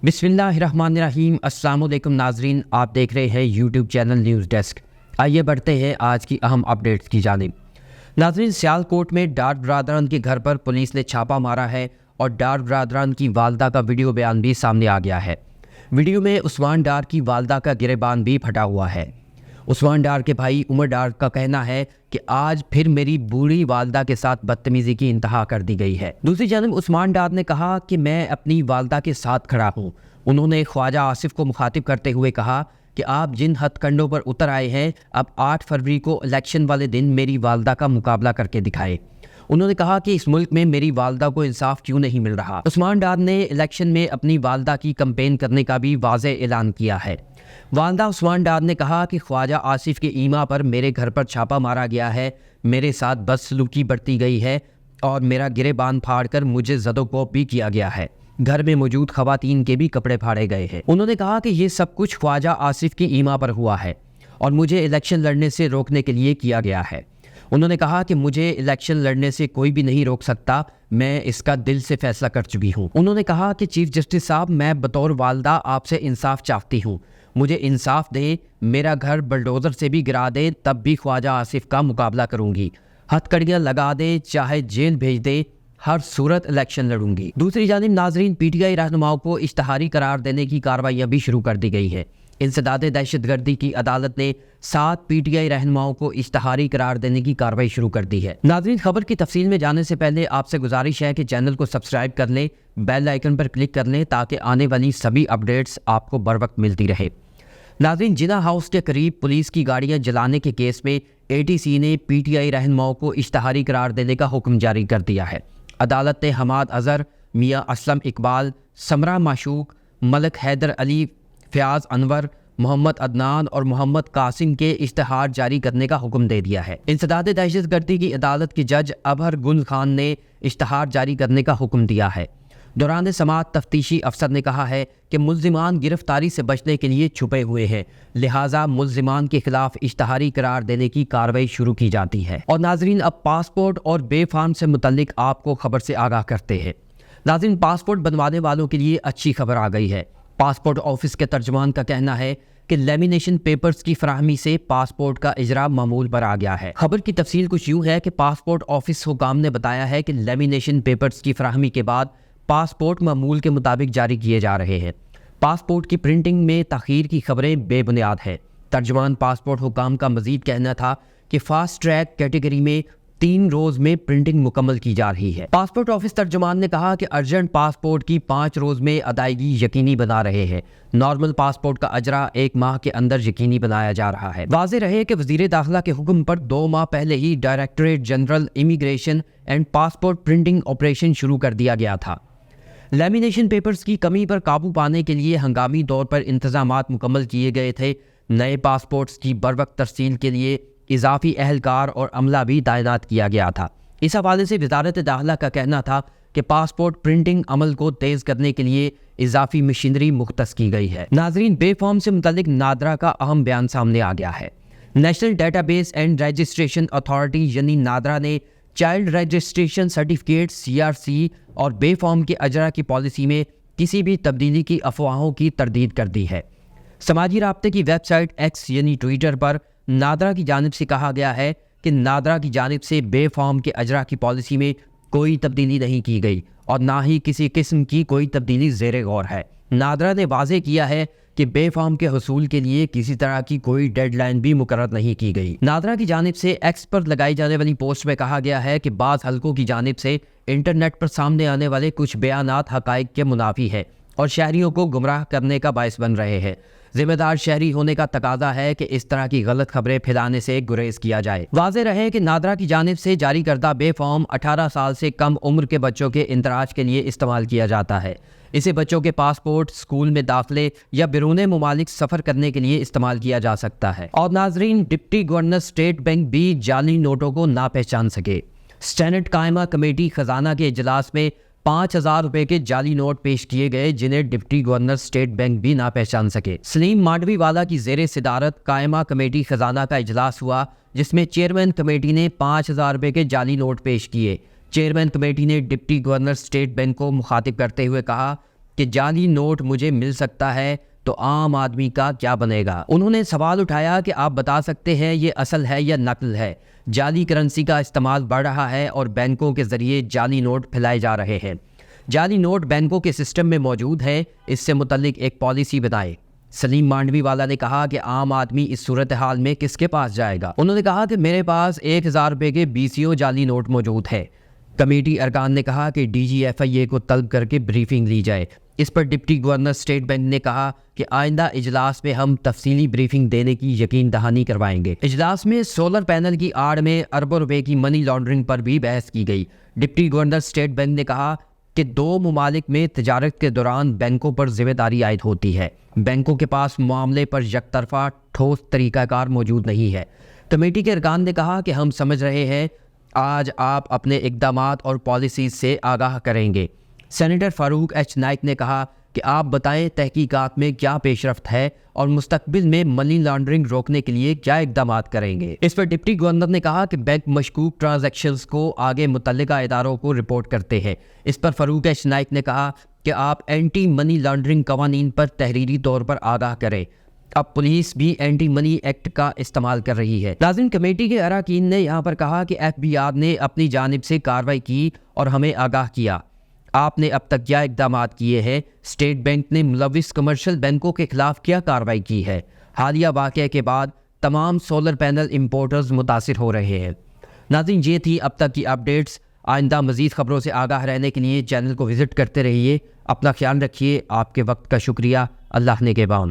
बिस्मिल्लाहिर्रहमानिर्रहीम। अस्सलाम वालेकुम नाजरीन, आप देख रहे हैं यूट्यूब चैनल न्यूज़ डेस्क। आइए बढ़ते हैं आज की अहम अपडेट्स की जानिब। नाजरीन, सियालकोट में डार बरादरान के घर पर पुलिस ने छापा मारा है और डार बरादरान की वालदा का वीडियो बयान भी सामने आ गया है। वीडियो में उस्मान डार की वालदा का गिरेबान भी फटा हुआ है। उस्मान डार के भाई उमर डार का कहना है कि आज फिर मेरी बूढ़ी वालदा के साथ बदतमीज़ी की इंतहा कर दी गई है। दूसरी जानब उस्मान डार ने कहा कि मैं अपनी वालदा के साथ खड़ा हूँ। उन्होंने ख्वाजा आसिफ को मुखातिब करते हुए कहा कि आप जिन हथकंडों पर उतर आए हैं, अब 8 फरवरी को इलेक्शन वाले दिन मेरी वालदा का मुकाबला करके दिखाए। उन्होंने कहा कि इस मुल्क में मेरी वालदा को इंसाफ क्यों नहीं मिल रहा। उस्मान डार ने इलेक्शन में अपनी वालदा की कैंपेन करने का भी वाज़े ऐलान किया है। वालदा उस्मान डार ने कहा कि ख्वाजा आसिफ के ईमा पर मेरे घर पर छापा मारा गया है, मेरे साथ बदसलूकी बरती गई है और मेरा गिरेबान फाड़ कर मुझे ज़दोकोप भी किया गया है। घर में मौजूद खवातीन के भी कपड़े फाड़े गए हैं। उन्होंने कहा कि ये सब कुछ ख्वाजा आसिफ की ईमा पर हुआ है और मुझे इलेक्शन लड़ने से रोकने के लिए किया गया है। उन्होंने कहा कि मुझे इलेक्शन लड़ने से कोई भी नहीं रोक सकता, मैं इसका दिल से फैसला कर चुकी हूँ। उन्होंने कहा कि चीफ जस्टिस साहब, मैं बतौर वालदा आपसे इंसाफ चाहती हूँ, मुझे इंसाफ दें, मेरा घर बलडोज़र से भी गिरा दें तब भी ख्वाजा आसिफ का मुकाबला करूँगी, हथकड़ियाँ लगा दे, चाहे जेल भेज दे, हर सूरत इलेक्शन लड़ूंगी। दूसरी जानिब नाजरीन, पीटीआई रहनुमाओं को इश्तहारी करार देने की कार्रवाइयाँ भी शुरू कर दी गई है। इंसदाद दहशतगर्दी की अदालत ने 7 पीटीआई रहनुमाओं को इश्तहारी करार देने की कार्रवाई शुरू कर दी है। नाजरीन, खबर की तफसील में जाने से पहले आपसे गुजारिश है कि चैनल को सब्सक्राइब कर लें, बेल आइकन पर क्लिक कर लें ताकि आने वाली सभी अपडेट्स आपको बर वक्त मिलती रहे। नाजरीन, जिना हाउस के करीब पुलिस की गाड़ियां जलाने के केस में एटीसी ने पीटीआई रहनुमाओं को इश्तहारी करार देने का हुक्म जारी कर दिया है। अदालत ने हमाद अजहर, मियाँ असलम इकबाल, समरा माशूक, मलक हैदर अली, फ़याज़ अनवर, मोहम्मद अदनान और मोहम्मद कासिम के इश्तहार जारी करने का हुक्म दे दिया है। इंसदाद दहशतगर्दी की अदालत के जज अबहर गुल खान ने इश्तहार जारी करने का हुक्म दिया है। दौरान समाअत तफ्तीशी अफसर ने कहा है कि मुल्जिमान गिरफ्तारी से बचने के लिए छुपे हुए हैं, लिहाजा मुल्जिमान के खिलाफ इश्तहारी करार देने की कार्रवाई शुरू की जाती है। और नाजरीन, अब पासपोर्ट और बे फार्म से मुतल्लिक आपको खबर से आगाह करते हैं। नाजरीन, पासपोर्ट बनवाने वालों के लिए अच्छी खबर आ गई है। पासपोर्ट ऑफिस के तर्जुमान का कहना है कि लेमिनेशन पेपर्स की फराहमी से पासपोर्ट का इजरा मामूल पर आ गया है। खबर की तफसील कुछ यूँ है कि पासपोर्ट ऑफिस हुकाम ने बताया है कि लेमिनेशन पेपर्स की फराहमी के बाद पासपोर्ट मामूल के मुताबिक जारी किए जा रहे हैं। पासपोर्ट की प्रिंटिंग में ताख़ीर की खबरें बेबुनियाद हैं। तर्जुमान पासपोर्ट हुकाम का मजीद कहना था कि फास्ट ट्रैक कैटेगरी में 3 रोज़ में प्रिंटिंग मुकम्मल की जा रही है। पासपोर्ट ऑफिस तर्जुमान ने कहा कि अर्जेंट पासपोर्ट की 5 रोज़ में अदायगी यकीनी बना रहे हैं। नॉर्मल पासपोर्ट का अजरा 1 माह के अंदर यकीनी बनाया जा रहा है। वाज़ेह रहे कि वज़ीर दाखिला के हुक्म पर 2 माह पहले ही directorate general immigration and passport printing operation शुरू कर दिया गया था। लेमिनेशन पेपर्स की कमी पर काबू पाने के लिए हंगामी तौर पर इंतजामात मुकम्मल किए गए थे। नए पासपोर्ट्स की बरवक्त तरसील के लिए इजाफी अहलकार और अमला भी तैनात किया गया था। इस हवाले से वजारत दाखिला का कहना था कि पासपोर्ट प्रिंटिंग अमल को तेज़ करने के लिए इजाफी मशीनरी मुख्तस की गई है। नाजरीन, बे फॉर्म से मुतल्लिक नादरा का अहम बयान सामने आ गया है। National database and registration authority यानी नादरा ने चाइल्ड रजिस्ट्रेशन सर्टिफिकेट CRC और बे फॉर्म के अजरा की पॉलिसी में किसी भी तब्दीली की अफवाहों की तरदीद कर दी है। समाजी राब्ते की वेबसाइट X यानी ट्विटर पर नादरा की जानिब से कहा गया है कि नादरा की जानिब से बे फॉर्म के अजरा की पॉलिसी में कोई तब्दीली नहीं की गई और ना ही किसी किस्म की कोई तब्दीली ज़ेरे गौर है। नादरा ने वाज़ेह किया है कि बे फॉर्म के हसूल के लिए किसी तरह की कोई डेडलाइन भी मुकर्रर नहीं की गई। नादरा की जानिब से X पर लगाई जाने वाली पोस्ट में कहा गया है कि बाज़ हलकों की जानिब से इंटरनेट पर सामने आने वाले कुछ बयानात हक़ाइक़ के मुनाफी है और शहरियों को गुमराह करने का बायस बन रहे हैं। जिम्मेदार शहरी होने का तकाजा है कि इस तरह की गलत खबरें फैलाने से गुरेज किया जाए। वाज़ेह रहे कि नादरा की जानिब से जारी करदा बे फॉर्म 18 साल से कम उम्र के बच्चों के इंदराज के लिए इस्तेमाल किया जाता है। इसे बच्चों के पासपोर्ट, स्कूल में दाखिले या बिरूने मुमालिक सफ़र करने के लिए इस्तेमाल किया जा सकता है। और नाजरीन, डिप्टी गवर्नर स्टेट बैंक भी जाली नोटों को ना पहचान सके। सेनेट कायमा कमेटी खजाना के इजलास में 5,000 रुपए के जाली नोट पेश किए गए जिन्हें डिप्टी गवर्नर स्टेट बैंक भी ना पहचान सके। सलीम मांडवीवाला की ज़ेरे सिदारत कायमा कमेटी खजाना का इजलास हुआ जिसमें चेयरमैन कमेटी ने 5,000 रुपए के जाली नोट पेश किए। चेयरमैन कमेटी ने डिप्टी गवर्नर स्टेट बैंक को मुखातिब करते हुए कहा कि जाली नोट मुझे मिल सकता है तो आम आदमी का क्या बनेगा। उन्होंने सवाल उठाया कि आप बता सकते हैं ये असल है या नकल है। जाली करेंसी का इस्तेमाल बढ़ रहा है और बैंकों के जरिए जाली नोट फैलाए जा रहे हैं। जाली नोट बैंकों के सिस्टम में मौजूद है, इससे मुतल्लिक एक पॉलिसी बनाए। सलीम मांडवी वाला ने कहा कि आम आदमी इस सूरत हाल में किसके पास जाएगा। उन्होंने कहा कि मेरे पास 1000 रुपये के BCO जाली नोट मौजूद है। कमेटी अरकान ने कहा कि DGFIA को तलब करके ब्रीफिंग ली जाए। इस पर डिप्टी गवर्नर स्टेट बैंक ने कहा कि आइंदा इजलास में हम तफसीली ब्रीफिंग देने की यकीन दहानी करवाएंगे। इजलास में सोलर पैनल की आड़ में अरबों रुपए की मनी लॉन्ड्रिंग पर भी बहस की गई। डिप्टी गवर्नर स्टेट बैंक ने कहा कि 2 ममालिक में तजारत के दौरान बैंकों पर जिम्मेदारी आयद होती है। बैंकों के पास मामले पर यकतरफा ठोस तरीक़ाकार मौजूद नहीं है। कमेटी के अरकान ने कहा कि हम समझ रहे हैं, आज आप अपने इक़दामात और पॉलिसीज़ से आगाह करेंगे। सेनेटर फ़ारूक H नाइक ने कहा कि आप बताएं तहकीकात में क्या पेशरफ्त है और मुस्तकबिल में मनी लॉन्ड्रिंग रोकने के लिए क्या इक़दामात करेंगे। इस पर डिप्टी गवर्नर ने कहा कि बैंक मशकूक ट्रांजैक्शंस को आगे मुतल्लिका इदारों को रिपोर्ट करते हैं। इस पर फ़ारूक H नाइक ने कहा कि आप एंटी मनी लॉन्ड्रिंग कवानीन पर तहरीरी तौर पर आगाह करें। अब पुलिस भी एंटी मनी एक्ट का इस्तेमाल कर रही है। नाज़रीन, कमेटी के अरकान ने यहाँ पर कहा कि FBI ने अपनी जानिब से कार्रवाई की और हमें आगाह किया। आपने अब तक क्या इक़दामात किए हैं? स्टेट बैंक ने मुलविस कमर्शियल बैंकों के खिलाफ क्या कार्रवाई की है? हालिया वाक़े के बाद तमाम सोलर पैनल इंपोर्टर्स मुतासिर हो रहे हैं। नाज़रीन, ये थी अब तक की अपडेट्स। आइंदा मज़ीद ख़बरों से आगाह रहने के लिए चैनल को विज़िट करते रहिए। अपना ख्याल रखिए। आपके वक्त का शुक्रिया। अल्लाह ने के बान।